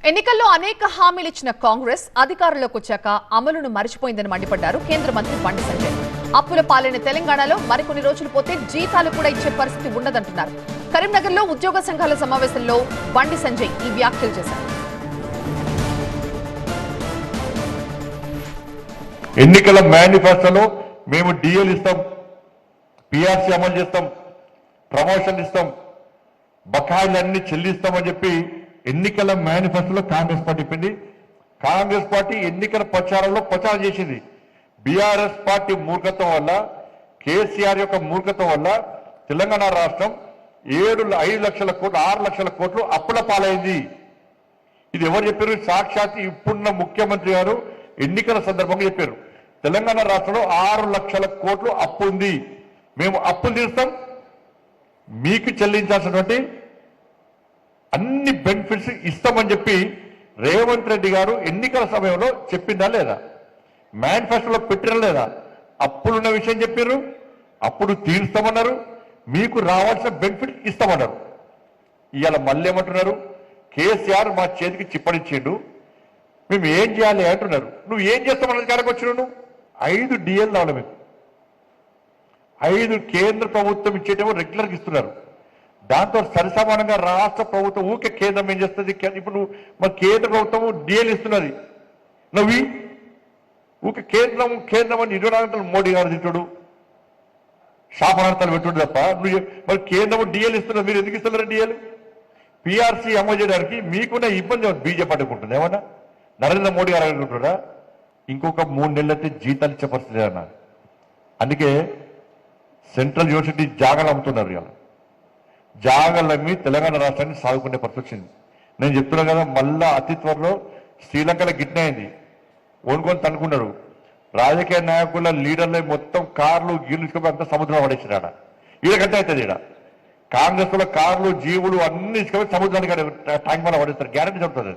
ఎన్నికల్లో అనేక హామీలు ఇచ్చిన కాంగ్రెస్ అధికారంలోకి వచ్చాక అమలును మరిచిపోయిందని మండిపడ్డారు కేంద్ర మంత్రి బండి సంజయ్. అప్పుల పాలైన తెలంగాణలో మరికొన్ని రోజులు పోతే జీతాలు కూడా ఇచ్చే పరిస్థితి ఉండదంటున్నారు. కరీంనగర్లో ఉద్యోగ సంఘాల సమావేశంలో బండి సంజయ్ ఈ వ్యాఖ్యలు చేశారు. ఎన్నికల మేనిఫెస్టోలో మేము డిఎల్ ఇస్తాం, పిఆర్సీ అమలు చేస్తాం, ప్రమోషన్ ఇస్తాం, బకాయిలన్నీ చెల్లిస్తామని చెప్పి ఎన్నికల మేనిఫెస్టోలో కాంగ్రెస్ పార్టీ చెప్పింది. కాంగ్రెస్ పార్టీ ఎన్నికల ప్రచారంలో ప్రచారం చేసింది. బీఆర్ఎస్ పార్టీ మూర్ఖత్వం వల్ల, కేసీఆర్ యొక్క మూర్ఖత్వం వల్ల తెలంగాణ రాష్ట్రం 5 లక్షల కోట్లు 6 లక్షల కోట్లు అప్పుల పాలైంది. ఇది ఎవరు చెప్పారు? సాక్షాత్ ఇప్పుడున్న ముఖ్యమంత్రి గారు ఎన్నికల సందర్భంగా చెప్పారు. తెలంగాణ రాష్ట్రంలో 6 లక్షల కోట్లు అప్పు ఉంది, మేము అప్పులు తీరుస్తాం, మీకు చెల్లించాల్సినటువంటి అన్ని బెనిఫిట్స్ ఇస్తామని చెప్పి రేవంత్ రెడ్డి గారు ఎన్నికల సమయంలో చెప్పిందా లేదా? మేనిఫెస్టోలో పెట్టినా లేదా? అప్పులున్న విషయం చెప్పారు, అప్పుడు తీరుస్తామన్నారు, మీకు రావాల్సిన బెనిఫిట్ ఇస్తామన్నారు. ఇవాళ మళ్ళీ ఏమంటున్నారు? కేసీఆర్ మా చేతికి చిప్పనిచ్చిండు, మేము ఏం చేయాలి అంటున్నారు. నువ్వు ఏం చేస్తామన్నది కాడకు వచ్చినావు. నువ్వు 5 డిఎల్ రావాలి, మీకు 5 కేంద్ర ప్రభుత్వం ఇచ్చేటేమో రెగ్యులర్గా ఇస్తున్నారు. దాంతో సరిసమానంగా రాష్ట్ర ప్రభుత్వం ఊకే కేంద్రం ఏం చేస్తుంది? ఇప్పుడు మన కేంద్ర ప్రభుత్వం డిఎల్ ఇస్తున్నది, నువ్వు ఊకే కేంద్రం కేంద్రం అని 24 గంటలు మోడీ గారు తింటాడు, శాపనార్థాలు పెట్టుడు తప్ప నువ్వు మరి కేంద్రం డిఎల్ ఇస్తున్నది, మీరు ఎందుకు ఇస్తున్నారు డిఎల్? పిఆర్సీ అమలు చేయడానికి మీకున్న ఇబ్బంది బీజేపీ అడ్డుకుంటుంది. ఏమన్నా నరేంద్ర మోడీ గారు అనుకుంటారా? ఇంకొక 3 నెలలైతే జీతాలు ఇచ్చే పరిస్థితి అన్నారు. అందుకే సెంట్రల్ యూనివర్సిటీ జాగాలు అమ్ముతున్నారు. ఇవాళ జాగాలమ్మి తెలంగాణ రాష్ట్రాన్ని సాగుకునే పరిస్థితి వచ్చింది. నేను చెప్తున్నా కదా, మళ్ళా అతి త్వరలో శ్రీలంకలో గిట్న అయింది, ఓనుకొని తనుకున్నారు. రాజకీయ నాయకుల లీడర్లు మొత్తం కార్లు గీళ్ళు ఇసుకొని అంతా సముద్రంలో పడేసినాడ. ఈడకంటే అవుతుంది. ఈడ కాంగ్రెస్ లో కార్లు జీవులు అన్ని ఇసుకొని సముద్రానికి ట్యాంక్ వల్ల పడేస్తారు. గ్యారెంటీ చెప్తుంది.